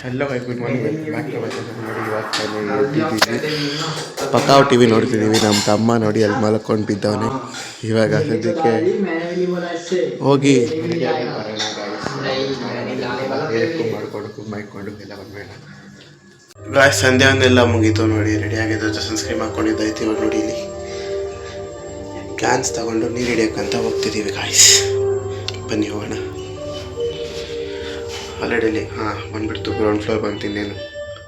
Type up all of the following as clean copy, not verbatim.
Hello good morning back to my channel. ನೋಡಿ ಇವಾಗ ಪಕ್ಕಾವ್ T V ನೋಡ್ತಿದ್ದೀವಿ. ನಮ್ಮ ತಮ್ಮ ನೋಡಿ ಅಲ್ಲಿ ಮಲ್ಕೊಂಡು ಬಿದ್ದವನೆ. ಇವಾಗ ಸದ್ಯಕ್ಕೆ ಹೋಗಿ ಮಾಡ್ಕೊಂಡು ಎಲ್ಲ ಬಂದ್ಬೇಡ ಗಾಯ್ಸ್. ಸಂಧ್ಯಾ ಒಂದೆಲ್ಲ ಮುಗೀತು ನೋಡಿ, ರೆಡಿ ಆಗಿದ್ದು. ಸನ್ಸ್ಕ್ರೀಮ್ ಹಾಕ್ಕೊಂಡಿದ್ದಾಯ್ತು. ಇವಾಗ ನೋಡಿ ಇಲ್ಲಿ ಕ್ಯಾನ್ಸ್ ತಗೊಂಡು ನೀರು ಹಿಡಿಯೋಕ್ಕಂತ ಹೋಗ್ತಿದ್ದೀವಿ ಗಾಯ್ಸ್. ಬನ್ನಿ ಹೋಗೋಣ. ಆಲ್ರೆಡಿ ಬಂದ್ಬಿಡ್ತು, ಗ್ರೌಂಡ್ ಫ್ಲೋರ್ ಬಂತು. ಇನ್ನೇನು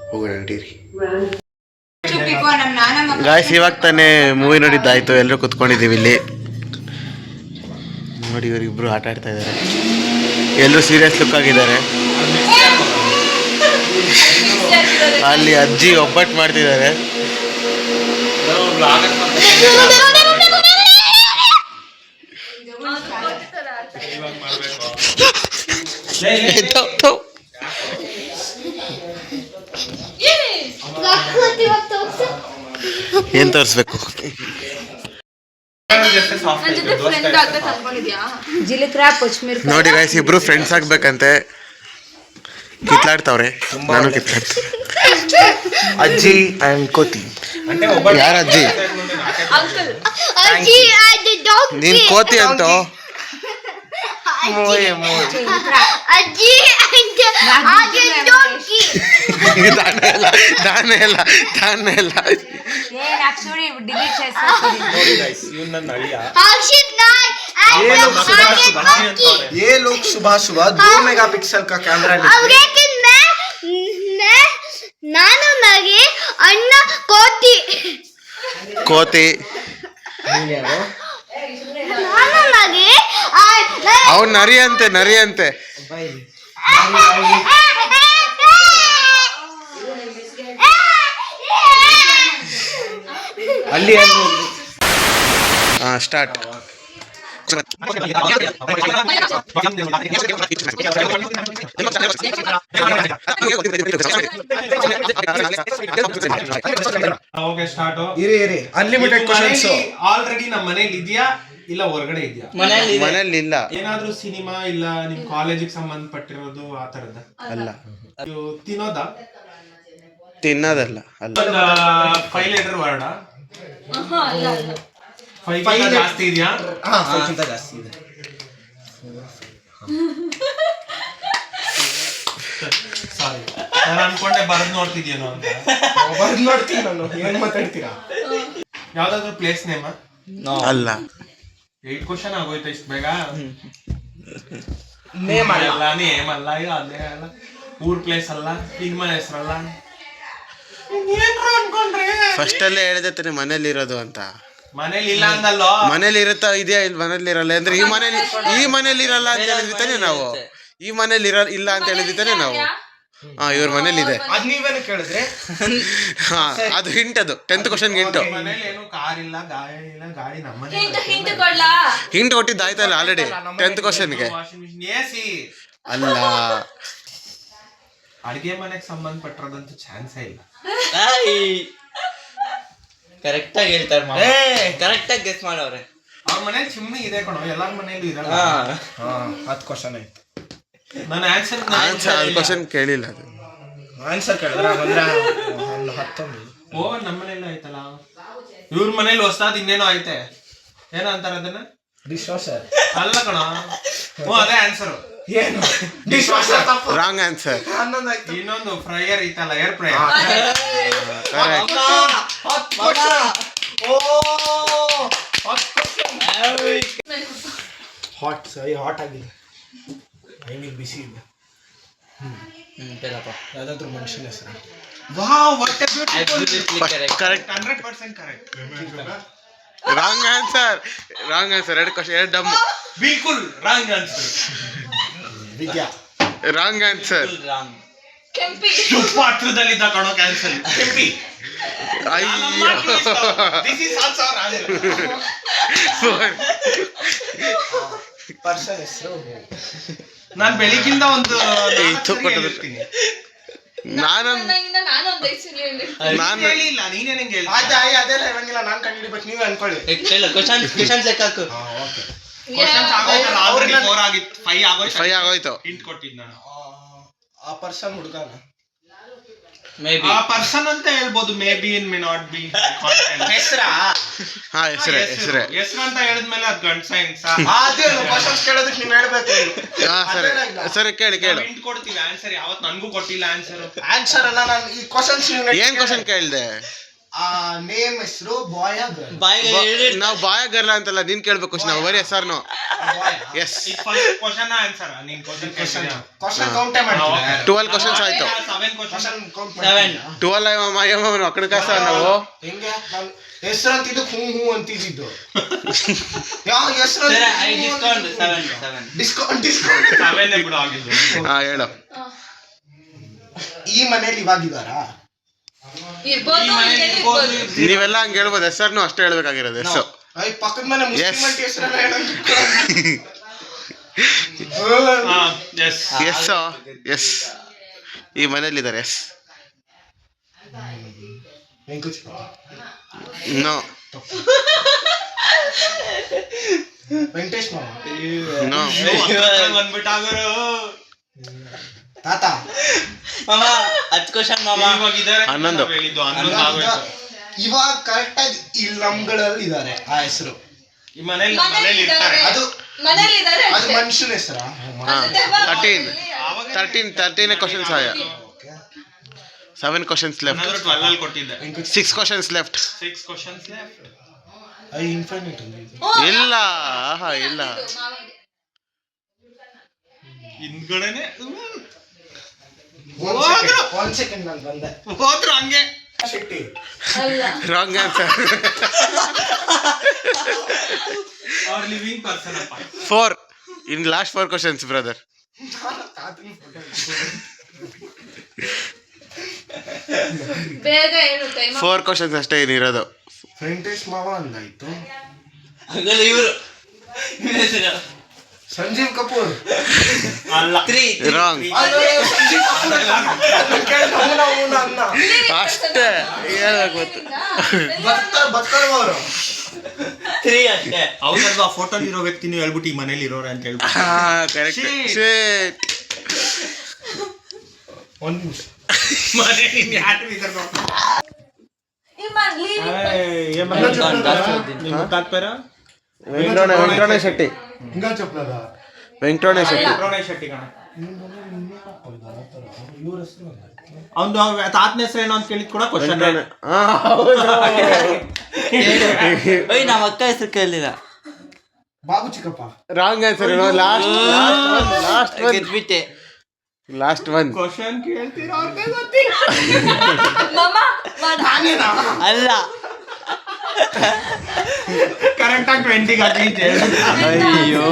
ಹೋಗೋಣ ನಡೀರಿ ಗಾಯ್ಸ್. ಇವಾಗ ತಾನೇ ಮೂವಿ ನೋಡಿದ್ದಾಯ್ತು, ಎಲ್ಲರೂ ಕುತ್ಕೊಂಡಿದ್ದೀವಿ ಇಲ್ಲಿ ನೋಡಿ. ಇವರಿಬ್ರು ಆಟ ಆಡ್ತಾ ಇದ್ದಾರೆ, ಎಲ್ಲರೂ ಸೀರಿಯಸ್ ಲುಕ್ ಆಗಿದ್ದಾರೆ. ಅಲ್ಲಿ ಅಜ್ಜಿ ಒಬ್ಬಟ್ಟು ಮಾಡ್ತಿದ್ದಾರೆ. ಏನ್ ತೋರಿಸ್ಬೇಕು ನೋಡಿ ಗಾಯ್ಸ್. ಇಬ್ರು ಫ್ರೆಂಡ್ಸ್ ಆಗ್ಬೇಕಂತೆ, ಕಿತ್ಲಾಡ್ತಾವ್ರೆ. ನಾನು ಕಿತ್ಲಾಡ್ತೀನಿ. ಅಜ್ಜಿ ಅಂಡ್ ಕೋತಿ. ಯಾರ ಅಜ್ಜಿ? ನೀನ್ ಕೋತಿ ಅಂತ. ये लोग सुबह सुबह 2 मेगापिक्सल का कैमरा ನಾನು ನಗೆ ಅಣ್ಣ ಕೋತಿ ಕೋತಿ ನಾನು ನಗೆ ಅವ್ನು ನರಿ ಅಂತೆ, ನರಿ ಅಂತೆ. ಅಲ್ಲಿ ಸ್ಟಾರ್ಟ್. Unlimited questions. ಆಲ್ರೆಡಿ ನಮ್ಮ ಮನೇಲಿ ಇದೆಯಾ ಇಲ್ಲ ಹೊರಗಡೆ ಇದೆಯಾ? ಮನೇಲಿ ಇಲ್ಲ. ಏನಾದ್ರೂ ಸಿನಿಮಾ ಇಲ್ಲ ನಿಮ್ ಕಾಲೇಜಿಗೆ ಸಂಬಂಧಪಟ್ಟಿರೋದು ಆ ತರದ ಅಲ್ಲ. ತಿನ್ನೋದಾ? ತಿನ್ನೋದಲ್ಲ. ಅಲ್ಲ. 5 ಲೀಟರ್ ವರ್ಡ 5 ಜಾಸ್ತಿ ಇದೆಯಾ? 5 ಜಾಸ್ತಿ ಇದೆ. ಸಾರಿ, ನಾನು ಅನ್ಕೊಂಡೆ ಬರದ್ ನೋಡ್ತಿದ್ಯೇನೋ ಅಂತ. ಬರದ್ ನೋಡ್ತೀನಿ ನಾನು. ಏನ್ ಮಾತಾಡ್ತೀರಾ? ಯಾವ್ದಾದ್ರು ಪ್ಲೇಸ್ ನೇಮ? ಅಲ್ಲ. 8 ಕ್ವಶನ್ ಆಗೋಯ್ತು ಇಷ್ಟು ಬೇಗ. ನೇಮ್ ಅಲ್ಲ, ನೇಮ್ ಅಲ್ಲ, ಅದೇ ಅಲ್ಲ, ಊರ್ ಪ್ಲೇಸ್ ಅಲ್ಲ, ಸಿನಿಮಾ ಹೆಸರಲ್ಲ. ಫಸ್ಟ್ ಅಲ್ಲೇ ಹೇಳಿದೆ ತಾನೆ ಮನೇಲಿ ಇರೋದು ಅಂತ. ಮನೇಲಿ ಇಲ್ಲ ಅಂದಲ್ಲೋ. ಮನೇಲಿ ಇರುತ್ತಾ ಇದೆಯಾ ಇಲ್ಲಿ ಮನೇಲಿ ಇರಲ್ಲ ಅಂದ್ರೆ ಈ ಮನೇಲಿ ಇರಲ್ಲ ಅಂತ ಹೇಳಿದ್ವಿ ತಾನೆ ನಾವು. ಈ ಮನೇಲಿ ಇಲ್ಲ ಅಂತ ಹೇಳಿದ್ವಿ ತಾನೆ ನಾವು. ಇವ್ರ ಮನೇಲಿ ಇದೆ. ಅದ್ ನೀವೇನು ಕೇಳಿದ್ರೆ ಅದು ಹಿಂಟ್. ಅದು 10th ಕ್ವಶನ್ ಹಿಂಟ್. ಮನೇಲಿ ಏನು ಕಾರ್ ಇಲ್ಲ, ಗಾಡಿ ಇಲ್ಲ, ಗಾಡಿ ನಮ್ಮನೆ. ಹಿಂಟ್ ಕೊಟ್ಟಿದ್ದಾಯ್ತಲ್ಲ ಆಲ್ರೆಡಿ 10th ಕ್ವಶನ್ಗೆ. ವಾಷಿಂಗ್ ಮಿಷಿನ್, ಎಸಿ ಅಲ್ಲ. ಅಡಿಗೆ ಮನೆಗೆ ಸಂಬಂಧಪಟ್ಟಿರೋದಂತೂ ಚಾನ್ಸೇ ಇಲ್ಲ. ಕರೆಕ್ಟ್ ಆಗಿ ಹೇಳ್ತಾರೆ, ಕರೆಕ್ಟ್ ಆಗಿ ಗೆಸ್ ಮಾಡವ್ರೆ. ಅವ್ರ ಮನೇಲಿ ಚಿಮ್ನಿ ಇದೆ ಕಣೋ, ಎಲ್ಲಾರ ಮನೇಲೂ ಇರಲ್ಲ. 10 ಕ್ವಶನ್ ಆಯ್ತು. ನಾನು ಆನ್ಸರ್ ಕ್ವಶನ್ ಕೇಳಿಲ್ಲ. ಅದು ಆನ್ಸರ್ ಕೇಳಿದ್ರೆ 19. ಓವನ್ ನಮ್ಮ ಮನೇಲಿ ಆಯ್ತಲ್ಲ. ಇವ್ರ ಮನೇಲಿ ಹೊಸದಾದ ಇನ್ನೇನೋ ಐತೆ. ಏನೋ ಅಂತಾರೆ ಅದನ್ನ? Dish washer. ಅಲ್ಲ ಕಣ, ಅದೇ ಆನ್ಸರ್. ಏನು ಡಿಶ್ ವಾಷರ್? Wrong answer. ಇನ್ನೊಂದು ಫ್ರೈಯರ್ ಐತಲ್ಲ, ಏರ್ ಫ್ರೈಯರ್. ಹಾಟ್ ಹಾಟ್ ಆಗಿದೆ. ಐನಿಗೆ ಬಿಸಿ ಇದೆ. ಯಾವ್ದಾದ್ರು ಮನುಷ್ಯನ ಹೆಸರು? Wow, what a beautiful. Correct. 100% correct. Wrong answer. Wrong answer. 2 question 2 dumb. ಬಿಲ್ಕುಲ್ wrong answer. Vidya wrong answer. Kempi ಪಾತ್ರದಲ್ಲಿ ಕಣೋ cancel. Kempi. This is also wrong. Person ಹೆಸರು ನಾನು ಬೆಳಿಗ್ಗಿಂದ ಒಂದು ಹೇಳಿಲ್ಲ. ನೀನೇನು ಹೇಳಿ? ಅದೆಲ್ಲ ಇರಂಗಿಲ್ಲ. ನಾನು ಕಂಡಿಡ್ಬೇಕು, ನೀವೇ ಅನ್ಕೊಳ್ಳಿ. ಫೈ ಆಗೋಯ್ತು. ಹಿಂಟ್ ಕೊಟ್ಟಿದ್ದು ನಾನು. ಆ ಪರ್ಸನ್ ಹುಡುಗನ ಮೇಬಿ ಆ ಪರ್ಸನ್ ಅಂತ ಹೇಳ್ಬೋದು, may be in may not be. ಹೆಸರಾ? ಹಾ ಹೆಸರೇ ಹೆಸರೇ. ಹೆಸರು ಅಂತ ಹೇಳಿದ್ಮೇಲೆ ಅದು ಗಂಡ್ಸ ಹೆಂಗ್ಸ ಅದೇನು ಕ್ವಶನ್ಸ್ ಕೇಳೋದಕ್ಕೆ ನೀವ್ ಹೇಳ್ಬೇಕು. ಹಾ ಸರಿ ಸರಿ ಕೇಳಿ ಕೇಳು. ಹಿಂಟ್ ಕೊಡ್ತೀವಿ ಆನ್ಸರ್. ಯಾವತ್ ನನ್ಗೂ ಕೊಟ್ಟಿಲ್ಲ ಆನ್ಸರ್. ಆನ್ಸರ್ ಅಲ್ಲ, ನಾನು ಈ ಕ್ವಶನ್ಸ್ ಏನ್ ಕ್ವಶನ್ ಕೇಳ್ದೆ? ನೇಮ್, ಹೆಸರು, ಬಾಯ್ ಬಾಯಿಗೆ ನಾವು ಬಾಯ ಗರ್ಲ ಅಂತಲ್ಲ, ನೀನ್ ಕೇಳ್ಬೇಕು ಕ್ವಶನ್. ನಾವು ಬರೀ ಹೆಸರ್ನು. ಎಸ್ ಈಗ ಫಸ್ಟ್ ಕ್ವಶನ್ ಆನ್ಸರ್. ನೀನ್ ಕ್ವಶನ್ ಕ್ವಶನ್ ಕೌಂಟೇ ಮಾಡ್ತೀರಾ? 12 ಕ್ವಶನ್ಸ್ ಆಯ್ತು. 7 ಕ್ವಶನ್. ಕ್ವಶನ್ ಕೌಂಟ್ 7 12 ಅಕ್ಕಡ ಕಾಸ ನಾವು ಹೆಂಗೆ? ನಾನು ಹೆಸರು ಅಂತಿದ್ದು ಹೂ ಅಂತಿದ್ದು. ಯಾವ ಹೆಸರು? ಡಿಸ್ಕೌಂಟ್ 7 ಡಿಸ್ಕೌಂಟ್ 7 ಬಿಡು ಆಗಿದ್ದು. ಹಾ ಹೇಳು. ಈ ಮನೇಲಿ ಇವಾಗಿದಾರಾ? ನೀವೆಲ್ಲ ಹಂಗೆ ಹೇಳ್ಬೋದು. ಹೆಸರ್ನು ಅಷ್ಟೇ ಹೇಳ್ಬೇಕಾಗಿರೋದು. ಎಸ್ ಪಕ್ಕದ ಮನೆ ಮುಸ್ಲಿಂ ಅಂತ ಹೆಸರೆಲ್ಲ ಹೇಳೋದು. ಎಸ್ ಎಸ್ ಎಸ್ ಈ ಮನೇಲಿದ್ದಾರೆ. ಎಸ್ ನೋ ವೆಂಕಟೇಶ್ ಮಾಮ, ನೋ ಬಂದ್ಬಿಟ್ಟಾಗರು. ತಾತ, ಮಾಮ 10 ಕ್ವಶನ್ ಮಾಮ. ಇವಾಗಿದ್ದಾರೆ 11. ಹೇಳಿದ್ದು 11 ಆಗೋಯ್ತು. ಇವಾಗ ಕರೆಕ್ಟ್ ಆಗಿ ಇಲ್ಲಿ ನಮ್ಗಳಲ್ಲಿ ಇದಾರೆ ಆ ಹೆಸರು. ಈ ಮನೇಲಿ ಇರ್ತಾರೆ. ಅದು ಮನೇಲಿದ್ದಾರೆ ಅದು ಮನುಷ್ಯನ ಹೆಸರಾ? ಹಾ 13 ಕ್ವಶನ್ಸ್ ಆಯ. 7 ಕ್ವಶನ್ಸ್ ಲೆಫ್ಟ್. 12 ಅಲ್ಲಿ ಕೊಟ್ಟಿದ್ದೆ. 6 questions left. 6 questions left. Infinite ಇಲ್ಲ ಆಹಾ ಇಲ್ಲ. ಹಿಂದ್ಗಡೆನೆ ಒಂದ್ ಸೆಕೆಂಡ್ ನಾನು ಬಂದೆ. ಹೋದ್ರು ಹಂಗೆ. Shetty wrong answer. ಅವ್ರ ಲಿವಿಂಗ್ ಪರ್ಸನ್ ಅಪ್ಪ. 4 ಇನ್ ಲಾಸ್ಟ್ 4 ಕ್ವಶನ್ಸ್ ಬ್ರದರ್. ಬೇಗ ಹೇಳು ಟೈಮ್. 4 ಕ್ವಶನ್ಸ್ ಅಷ್ಟೇ ಏನಿರೋದು. ವೆಂಕಟೇಶ್ ಮಾವ ಅಂದಾಯ್ತು. ಹಾಗಾದ್ರೆ ಇವರು ಹೆಸರು ಸಂಜೀವ್ ಕಪೂರ್ ಅಲ್ಲ. 3 ರಾಂಗ್. ಸಂಜೀವ್ ಕಪೂರ್ ಅನ್ನ ಅಷ್ಟೇ ಹೇಳ್ಬೇಕು ಗೊತ್ತು. ಬದುಕಲ್ವ ಅವರು? 3 ಅಷ್ಟೇ. ಹೌದಲ್ವಾ? ಫೋಟೋ ಇರೋ ವ್ಯಕ್ತಿ ನೀವು ಹೇಳ್ಬಿಟ್ಟು ಈ ಮನೇಲಿ ಇರೋರು ಅಂತ ಹೇಳ್ಬಿಟ್ಟು. ಹಾ ಕರೆಕ್ಟ್. ಶೇಟ್ ಒಂದ್ ನಿಮಿಷ. ಮನೇಲಿ ಯಾರು ಇದ್ದಾರೆ? ವೆಂಕಟರಮಣ ಶೆಟ್ಟಿ. ಹಿಂಗ ಚಪ್ಲದ ವೆಂಕಟರಮಣ ಶೆಟ್ಟಿ. ಶೆಟ್ಟಿ ಕಣ. ಅವ್ನು ತಾತನ ಹೆಸರು ಏನೋ ಅಂತ ಕೇಳಿದ್ ಕೂಡ ಕ್ವಶನ್. ಓಯ್ ನಮ್ಮ ಅಕ್ಕ ಹೆಸರು ಕೇಳಿಲ್ಲ. ಬಾಬು ಚಿಕ್ಕಪ್ಪ. Wrong answer. ಲಾಸ್ಟ್ ಒನ್ ಗೆದ್ಬಿಟ್ಟೆ. ಲಾಸ್ಟ್ ಒನ್ ಕ್ವಶನ್ ಕೇಳ್ತೀರಾ? ಅವ್ರಿಗೆ ಗೊತ್ತಿಲ್ಲ. ಮಮ್ಮ ಅಲ್ಲ ಕರೆಕ್ಟ್ ಆಗಿ 20 ಹಾಕಿದ್ದೆ. ಅಯ್ಯೋ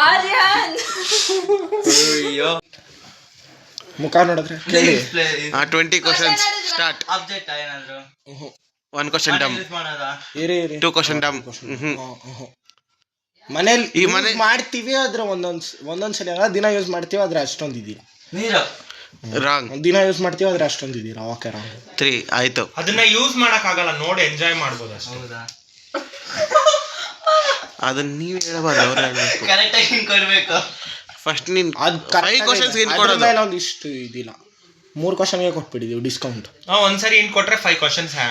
ಆರ್ಯನ್ ಅಯ್ಯೋ. ಮುಖ ನೋಡಿದ್ರೆ ಕೇಳಿ. 20 ಕ್ವಶನ್ಸ್ ಸ್ಟಾರ್ಟ್. ಅಬ್ಜೆಕ್ಟ್ ಏನಾದ್ರು 1 ಕ್ವಶನ್ ಡಮ್. ಯೂಸ್ ಮಾಡೋದಾ? 2 ಕ್ವಶನ್ ಡಮ್. ಮನೇಲಿ ಈ ಮನೆ ಮಾಡ್ತೀವಿ ಆದ್ರೆ ಒಂದೊಂದ್ಸಲ ದಿನ ಯೂಸ್ ಮಾಡ್ತೀವಿ ಆದ್ರೆ ಅಷ್ಟೊಂದು ಇದ್ದೀರಾ. ನೀರು ರಾಂಗ್. ದಿನ ಯೂಸ್ ಮಾಡ್ತೀವಿ ಆದ್ರೆ ಅಷ್ಟೊಂದು ಇದ್ದೀರಾ. Okay wrong. 3 ಆಯ್ತು. ಅದನ್ನ ಯೂಸ್ ಮಾಡಕ್ ಆಗಲ್ಲ, ನೋಡಿ ಎಂಜಾಯ್ ಮಾಡ್ಬೋದು ಅಷ್ಟೇ. ಹೌದಾ? ಅದನ್ನ ನೀವು ಹೇಳಬಾರ್ದು, ಅವ್ರು ಹೇಳ್ಬೇಕು. ಕರೆಕ್ಟ್ ಆಗಿ ಹಿಂಗ್ ಕೊಡ್ಬೇಕು. ಫಸ್ಟ್ ನೀನ್ ಅದು 5 ಕ್ವಶನ್ಸ್ ಏನ್ ಕೊಡೋದು? ಒಂದು ಇಷ್ಟು ಇದಿಲ್ಲ. 3 ಕ್ವಶನ್ಗೆ ಕೊಟ್ಬಿಟ್ಟಿದ್ದೀವಿ ಡಿಸ್ಕೌಂಟ್. ಒಂದ್ಸರಿ ಇನ್ ಕೊಟ್ರೆ 5 ಕ್ವಶನ್ಸ್. ಹಾ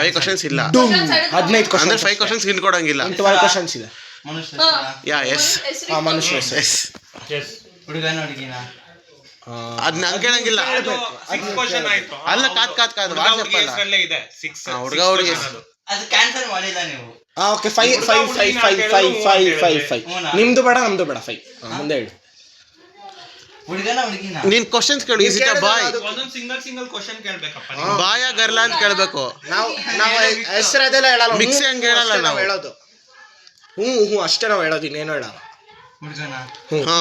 5 ಕ್ವಶನ್ಸ್ ಇಲ್ಲ 15 ಕ್ವಶನ್ ಅಂದ್ರೆ 5 ಕ್ವಶನ್ಸ್ ಹಿಂದ್ ಕೊಡಂಗಿಲ್ಲ. 12 ಕ್ವಶನ್ಸ್ ಇದೆ. ಮನುಷ್ಯ ಯಾ ಎಸ್ ಮನುಷ್ಯ ಎಸ್. ಹುಡುಗನ ಹುಡುಗಿನ ಅದ್ನ ಹಂಗೆ ಹೇಳಂಗಿಲ್ಲ. 6 ಕ್ವಶನ್ ಆಯ್ತು. ಅಲ್ಲ ಕಾತ್ ವಾಟ್ಸ್ಆಪ್ ಅಲ್ಲ. ಹೆಸರಲ್ಲೇ ಇದೆ 6. ಹುಡುಗ ಹುಡುಗಿ ಅದು ಕ್ಯಾನ್ಸಲ್ ಮಾಡಿಲ್ಲ ನೀವು. ಓಕೆ 5 ನಿಮ್ದು ಬೇಡ ನಮ್ದು ಬೇಡ 5 ಮುಂದೆ ಹೇಳಿ. ಹುಡುಗನ ಹುಡುಗಿನ ನೀನ್ ಕ್ವಶನ್ಸ್ ಕೇಳು. ಇಸ್ ಇಟ್ ಅ ಬಾಯ್? ಒಂದೊಂದು ಸಿಂಗಲ್ ಕ್ವಶನ್ ಕೇಳ್ಬೇಕಪ್ಪ. ಬಾಯ ಗರ್ಲ ಅಂತ ಕೇಳ್ಬೇಕು. ನಾವು ಹೆಸರು ಅದೆಲ್ಲ ಹೇಳಲ್ಲ. ಮಿಕ್ಸ್ ಹಂಗೆ ಹೇಳಲ್ಲ ನಾವು. ಹೇಳೋದು ಹ್ಞೂ ಅಷ್ಟೇ ನಾವು ಹೇಳೋದು, ಇನ್ನೇನು ಹೇಳಲ್ಲ. ಹುಡುಗನ ಹಾ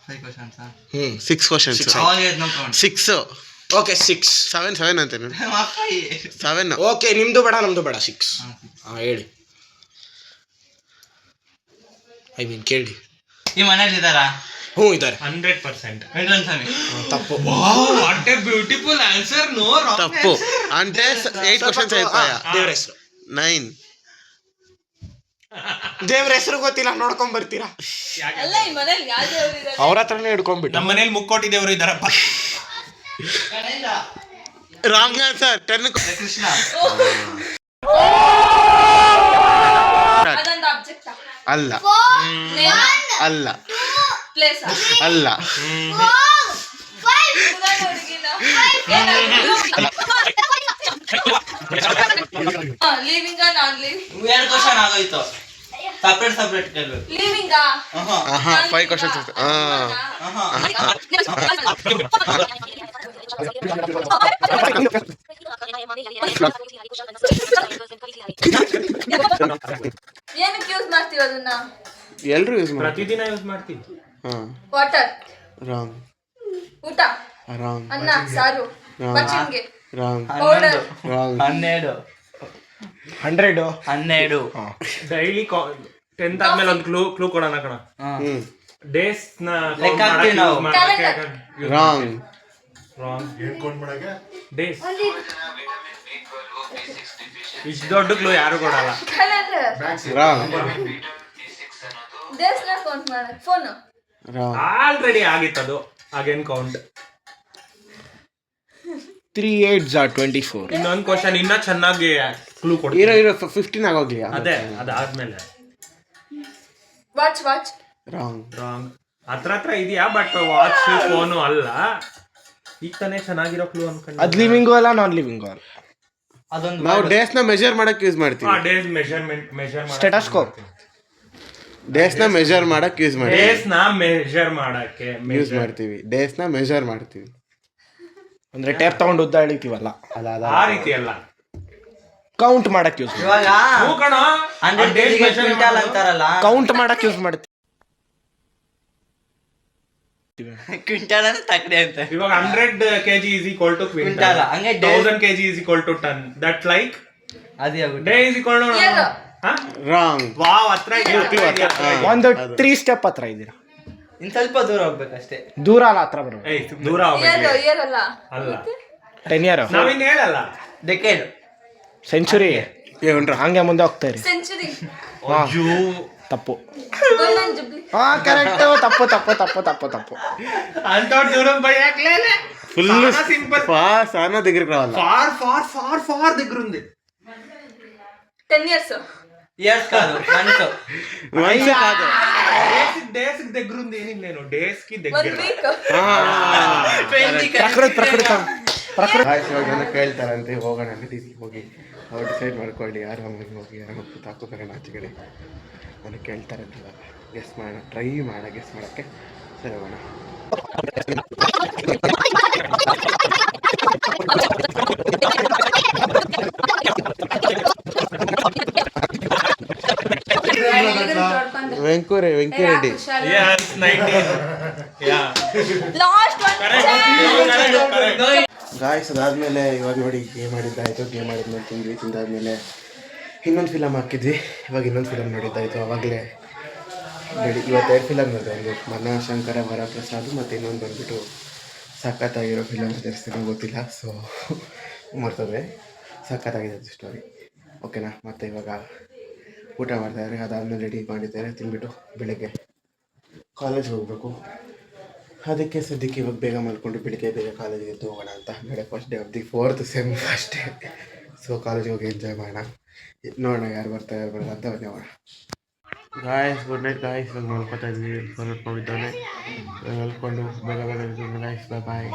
5 ಕ್ವಶನ್ಸ್. 6 ಕ್ವಶನ್ಸ್. ಅವಾಗ ಎದ್ ನೋಡ್ಕೊಂಡು 6. ಓಕೆ 6 7 ಅಂತೇನು? 7. ಓಕೆ ನಿಮ್ದು ಬೇಡ ನಮ್ದು ಬೇಡ 6. ಹೇಳಿ. ಐ ಮೀನ್ ಕೇಳಿ. ಈ ಮನೇಲಿ ಇದ್ದಾರಾ? ಹ್ಞೂ ಇದ್ದಾರೆ 100%. ವೆಂಕಟಸ್ವಾಮಿ. ತಪ್ಪು. What a beautiful answer. No wrong. ತಪ್ಪು ಅಂದ್ರೆ 8 ಕ್ವಶನ್ಸ್ ಆಯ್ತಾಯ. ದೇವ್ರ ಹೆಸರು 9. ದೇವ್ರ ಹೆಸರು ಗೊತ್ತಿಲ್ಲ, ನೋಡ್ಕೊಂಡ್ ಬರ್ತೀರಾ? ಅಲ್ಲ ಈ ಮನೇಲಿ ಯಾವ ದೇವ್ರು ಇದ್ದಾರೆ? ಅವ್ರ ಹತ್ರನೇ ಹಿಡ್ಕೊಂಡ್ಬಿಟ್ಟು. ನಮ್ಮ ಮನೇಲಿ ಮುಕ್ಕೋಟಿ ದೇವರು ಇದಾರಪ್ಪ. ರಾಂಗ್ ಆನ್ಸರ್ 10 ಕೃಷ್ಣ ಅದೊಂದು ಆಬ್ಜೆಕ್ಟ್ ಅಲ್ಲ ಅಲ್ಲ ಪ್ಲೇಸ್ ಅಲ್ಲ ಲಿವಿಂಗ್ ನಾನ್ ಲಿವಿಂಗ್ 2 ಕ್ವಶನ್ ಆಗೋಯ್ತು. ಸಪ್ರೇಟ್ ಕೇಳ್ಬೇಕು. ಲಿವಿಂಗ್ ಆಹಾ 5 ಕ್ವಶನ್ಸ್ ಏನಕ್ಕೆ ಯೂಸ್ ಮಾಡ್ತೀವಿ ಅದನ್ನ? ಎಲ್ರು ಯೂಸ್ ಮಾಡಿ. ಪ್ರತಿದಿನ ಯೂಸ್ ಮಾಡ್ತೀವಿ. ವಾಟರ್, ರಾಂಗ್ ಊಟ, ರಾಂಗ್ ಅನ್ನ, ಸಾರು, ಬಚ್ಚಿನ್ಗೆ, wrong powder, wrong 12 daily 10th ಆದ್ಮೇಲೆ ಒಂದು ಕ್ಲೂ ಕೊಡೋಣ ಕಣ. ಡೇಸ್ ನ ಲೆಕ್ಕ ಹಾಕ್ತೀವಿ ನಾವು. ರಾಂಗ್ ಡೇಸ್ ಇಷ್ಟು ದೊಡ್ಡ ಕ್ಲೂ ಯಾರು ಕೊಡಲ್ಲ. ಕ್ಯಾಲೆಂಡರ್, ರಾಂಗ್ ಡೇಸ್ ನ ಕೌಂಟ್ ಮಾಡಕ್ ಫೋನ್. ರಾಂಗ್ ಆಲ್ರೆಡಿ ಆಗಿತ್ತದು. Again count. 3 8s are 24. ಇನ್ನೊಂದು ಕ್ವಶನ್ ಇನ್ನ ಚೆನ್ನಾಗಿ ಕ್ಲೂ ಕೊಡ್ತೀನಿ. ಇರೋ 15 ಆಗೋಗ್ಲಿ. ಅದೇ ಅದಾದ್ಮೇಲೆ ವಾಚ್ ರಾಂಗ್ ರಾಂಗ್. ಹತ್ರ ಇದೆಯಾ, ಬಟ್ ವಾಚ್ ಫೋನು ಅಲ್ಲ. ಈಗ ತಾನೇ ಚೆನ್ನಾಗಿರೋ ಕ್ಲೂ ಅನ್ಕೊಂಡು. ಅದ್ ಲಿವಿಂಗು ಅಲ್ಲ ನಾನ್ ಲಿವಿಂಗು ಅಲ್ಲ. ಅದೊಂದು ನಾವು ಡೇಸ್ ನ ಮೆಜರ್ ಮಾಡಕ್ ಯೂಸ್ ಮಾಡ್ತೀವಿ. Days measure stethoscope. ಡೇಸ್ ನ ಮೆಜರ್ ಮಾಡಕ್ ಯೂಸ್ ಮಾಡ್ತೀವಿ. ಡೇಸ್ ನ ಮೆಜರ್ ಮಾಡಕ್ಕೆ ಯೂಸ್ ಮಾಡ್ತೀವಿ. ಡೇಸ್ ನ ಮೆಜರ್ ಮಾಡ್ತೀವಿ. ಅಂದ್ರೆ ಟೇಪ್ ತಗೊಂಡು ಉದ್ದ ಎಳಿತೀವಲ್ಲ, ಆ ರೀತಿ ಅಲ್ಲ. ಕೌಂಟ್ ಮಾಡಕ್ ಯೂಸ್ ಇವಾಗ ಹೂ ಕಣೋ, 100 days kg measure ಕ್ವಿಂಟಾಲ್ ಮಾಡೋದು. ಅಂತಾರಲ್ಲ, ಕೌಂಟ್ ಮಾಡಕ್ ಯೂಸ್ ಮಾಡ್ತೀವಿ. ಕ್ವಿಂಟಾಲ್ ಅಂದ್ರೆ ತಕ್ಕಡಿ ಅಂತ. ಇವಾಗ 100 kg is equal to quintal. Quintal. ಹಂಗೆ 1000 kg is equal to ton. That like ಅದೇ ಆಗುತ್ತೆ. day is equal to Year. Wrong wow, ಹತ್ರ ಇದೆ. ಒಂದು 3 ಸ್ಟೆಪ್ ಹತ್ರ ಇದ್ದೀರಾ. ಇನ್ ಸ್ವಲ್ಪ ದೂರ ಹೋಗ್ಬೇಕಷ್ಟೇ. ದೂರ ಅಲ್ಲ, ಹತ್ರ ಬರ್ಬೇಕು. ಏಯ್ ದೂರ ಹೋಗ್ಬೇಕು. ಇಯರ್ ಅಲ್ಲ, ಅಲ್ಲ 10 year ನಾವಿನ್ ಹೇಳಲ್ಲ. ಡೆಕೇಡ್. ಸೆಂಚುರಿ ಹಂಗೆ ಮುಂದೆ ಹೋಗ್ತಾ ಇರಿ. ಸೆಂಚುರಿ, ತಪ್ಪು. Golden jubilee, correct. ತಪ್ಪು. ಅಂತ ದೂರ బయక్లే ఫుల్ సింపుల్. సానా దగ్గరికి రావాలి. ఫార్ దగ్గర ఉంది. 10 years, ఇయర్స్ కాదు, మంత్స్. మంచి కాదు. డేస్ దగ్గర ఉంది. నేను డేస్ కి 1 దగ్గర. week, ಇವಾಗ ಕೇಳ್ತಾರಂತೆ, ಹೋಗೋಣ ಹೋಗಿ ಅವ್ರು ಡಿಸೈಡ್ ಮಾಡ್ಕೊಳ್ಳಿ ಯಾರು ಅಮ್ಮಗೆ ಹೋಗಿ ಯಾರು ತಾಕೋಬೇಕಣ್ಣ ಆಚೆ ಕಡೆ ನನಗೆ ಕೇಳ್ತಾರಂತೆ. ಇವಾಗ ಗೆಸ್ ಮಾಡೋಣ, ಟ್ರೈ ಗೆಸ್ ಮಾಡೋಕ್ಕೆ. ಸರಿ ಹೋಗೋಣ. ವೆಂಕರೆಡ್ಡಿ. Yes, 19. Yeah. Last one. Guys ಅದಾದಮೇಲೆ ಇವಾಗ ನೋಡಿ ಗೇಮ್ ಆಡಿದ್ದಾಯಿತು. ಗೇಮ್ ಆಡಿದ್ಮೇಲೆ ತಿಂದಾದ್ಮೇಲೆ ಇನ್ನೊಂದು ಫಿಲಮ್ ಹಾಕಿದ್ವಿ. ಇವಾಗ ಇನ್ನೊಂದು ಫಿಲಮ್ ನೋಡಿದ್ದಾಯಿತು. ಆವಾಗಲೇ ಇವತ್ತು 2 ಫಿಲಮ್ ಇದೆ. ಒಂದು ಮನಶಂಕರ ವರಪ್ರಸಾದ್ ಮತ್ತು ಇನ್ನೊಂದು ಬಂದುಬಿಟ್ಟು ಸಖತ್ತಾಗಿರೋ ಫಿಲಮ್ ಜಾಸ್ತಿ ಗೊತ್ತಿಲ್ಲ, ಸೊ ಮಾಡ್ತದೆ. ಸಖತ್ತಾಗಿದೆ ಅದು ಸ್ಟೋರಿ. ಓಕೆನಾ. ಮತ್ತು ಇವಾಗ ಊಟ ಮಾಡ್ತಾಯಿದ್ದಾರೆ. ಅದಾದಮೇಲೆ ರೆಡಿ ಮಾಡಿದ್ದಾರೆ. ತಿಂದ್ಬಿಟ್ಟು ಬೆಳಗ್ಗೆ ಕಾಲೇಜ್ಗೆ ಹೋಗಬೇಕು. ಅದಕ್ಕೆ ಸದ್ಯಕ್ಕೆ ಇವಾಗ ಬೇಗ ಮಲ್ಕೊಂಡು ಬೆಳಿಗ್ಗೆ ಬೇಗ ಕಾಲೇಜಿಗೆ ಎದ್ದು ಹೋಗೋಣ ಅಂತ. ನಾಳೆ first day of the 4th sem, first day. So ಕಾಲೇಜಿಗೆ ಹೋಗಿ ಎಂಜಾಯ್ ಮಾಡೋಣ. ನೋಡೋಣ ಯಾರು ಬರ್ತಾರೆ ಯಾರು ಬರೋಣ ಅಂತ ನೋಡೋಣ. Guys good night guys. ಇವಾಗ ಮಲ್ಕೊತಾ ಇದ್ವಿ. ಮಲ್ಕೊಂಡಿದ್ದಾನೆ. ಮಲ್ಕೊಂಡು ಬೇಗ ಗಾಯ್ಸ್. ಬಾಯ್.